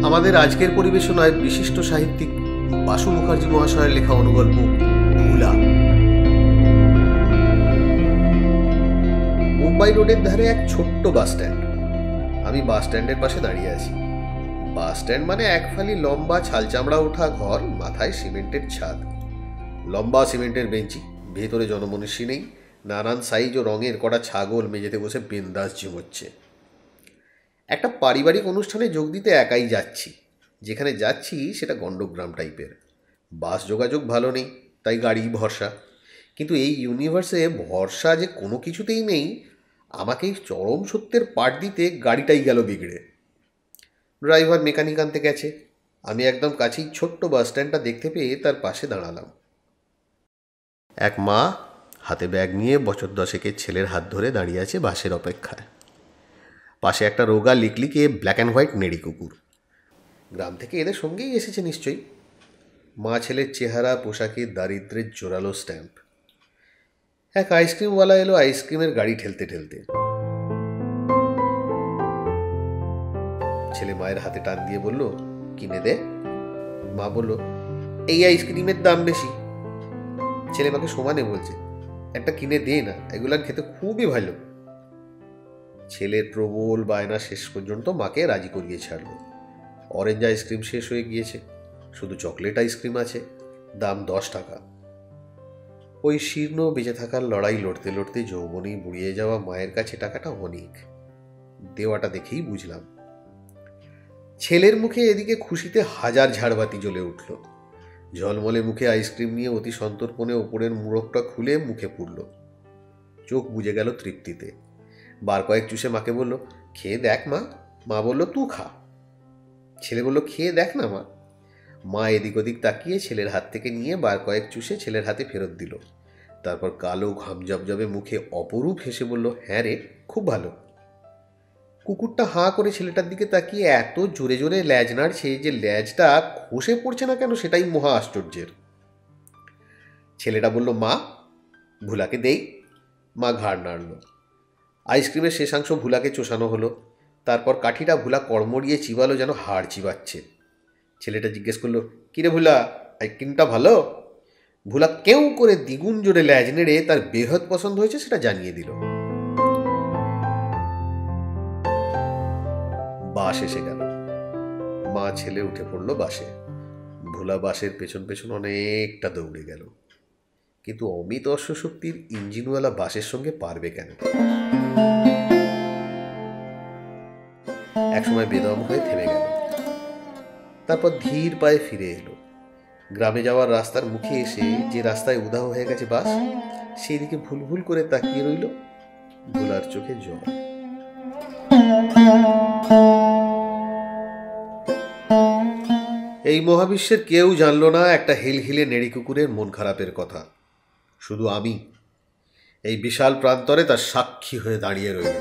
আমাদের আজকের পরিবেশনায় বিশিষ্ট সাহিত্যিক বাসু মুখার্জি মহাশয়ের লেখা অনুগল্প ভুলা। মুম্বাই রোডের ধারে এক ছোট্ট বাস স্ট্যান্ড। আমি বাস স্ট্যান্ডের পাশে দাঁড়িয়ে আছি। বাস স্ট্যান্ড মানে এক ফালি লম্বা ছাল চামড়া ওঠা ঘর, মাথায় সিমেন্টের ছাদ, লম্বা সিমেন্টের বেঞ্চি, ভেতরে জনমনুষ্যী নেই। নানান সাইজ ও রঙের কটা ছাগল মেঝেতে বসে বিন্দাস ঝিমোচ্ছে। একটা পারিবারিক অনুষ্ঠানে যোগ দিতে একাই যাচ্ছি। যেখানে যাচ্ছি সেটা গণ্ডগ্রাম টাইপের। বাস যোগাযোগ ভালো নেই, তাই গাড়ি ভরসা। কিন্তু এই ইউনিভার্সে ভরসা যে কোনো কিছুতেই নেই, আমাকেই চরম সত্যের পাঠ দিতে গাড়িটাই গেল বিগড়ে। ড্রাইভার মেকানিক আনতে গেছে। আমি একদম কাছেই ছোট্ট বাস স্ট্যান্ডটা দেখতে পেয়ে তার পাশে দাঁড়ালাম। এক মা হাতে ব্যাগ নিয়ে বছর 10-এর ছেলের হাত ধরে দাঁড়িয়ে আছে বাসের অপেক্ষায়। পাশে একটা রোগা লিকলিকে ব্ল্যাক অ্যান্ড হোয়াইট নেড়ি কুকুর। গ্রাম থেকে এদের সঙ্গেই এসেছে নিশ্চয়ই। মা ছেলের চেহারা পোশাকে দারিদ্রের জোরালো স্ট্যাম্প। এক আইসক্রিমওয়ালা এলো আইসক্রিমের গাড়ি ঠেলতে ঠেলতে। ছেলে মায়ের হাতে টান দিয়ে বলল, কিনে দে। মা বলল, এই আইসক্রিমের দাম বেশি। ছেলে মাকে সমানে বলছে, একটা কিনে দে না, এগুলার খেতে খুবই ভালো। ছেলের প্রবল বায়না শেষ পর্যন্ত মাকে রাজি করিয়ে ছাড়ল। অরেঞ্জ আইসক্রিম শেষ হয়ে গিয়েছে, শুধু চকলেট আইসক্রিম আছে, দাম 10 টাকা। ওই শীর্ণ বেঁচে থাকার লড়াই লড়তে লড়তে যৌবনে বুড়িয়ে যাওয়া মায়ের কাছে টাকাটা অনেক। দেওয়াটা দেখেই বুঝলাম। ছেলের মুখে এদিকে খুশিতে হাজার ঝাড়বাতি জ্বলে উঠল। ঝলমলে মুখে আইসক্রিম নিয়ে অতি সন্তর্পণে ওপরের মুড়কটা খুলে মুখে পুরল। চোখ বুজে গেল তৃপ্তিতে। বার কয়েক চুষে মাকে বলল, খেয়ে দেখ মা। মা বলল, তুই খা। ছেলে বলল, খেয়ে দেখ না মা। মা এদিক ওদিক তাকিয়ে ছেলের হাত থেকে নিয়ে বার কয়েক চুষে ছেলের হাতে ফেরত দিল। তারপর কালো ঘাম জবজবে মুখে অপরূপ হেসে বলল, হ্যাঁ রে, খুব ভালো। কুকুরটা হাঁ করে ছেলেটার দিকে তাকিয়ে এত জোরে জোরে ল্যাজ নাড়ছে যে ল্যাজটা খসে পড়ছে না কেন সেটাই মহা আশ্চর্যের। ছেলেটা বলল, মা, ভুলাকে দেই। মা ঘাড় নাড়ল। আইসক্রিমের শেষাংশ ভুলাকে চোষানো হলো। তারপর কাঠিটা ভুলা কড়মড়িয়ে চিবালো যেন হাড় চিবাচ্ছে। ছেলেটা জিজ্ঞেস করলো, কিরে ভুলা, আইসক্রিমটা ভালো? ভুলা কেউ করে দ্বিগুণ জোরে ল্যাজ নেড়ে তার বেহদ পছন্দ হয়েছে সেটা জানিয়ে দিল। বাস এসে গেল। মা ছেলে উঠে পড়ল বাসে। ভোলা বাসের পেছন পেছন অনেকটা দৌড়ে গেল। কিন্তু অমিত অশ্বশক্তির ইঞ্জিনওয়ালা বাসের সঙ্গে পারবে কেন? একসময় বেদম হয়ে থেমে গেল। তারপর ধীর পায়ে ফিরে এলো। গ্রামে যাওয়ার রাস্তার মুখে এসে যে রাস্তায় উধাও হয়ে গেছে বাস, সেই দিকে ভুল ভুল করে তাকিয়ে রইল। ভোলার চোখে জল। এই মহাবিশ্বের কেউ জানল না একটা হিলহিলে নেড়ি কুকুরের মন খারাপের কথা। শুধু আমি এই বিশাল প্রান্তরে তার সাক্ষী হয়ে দাঁড়িয়ে রইল।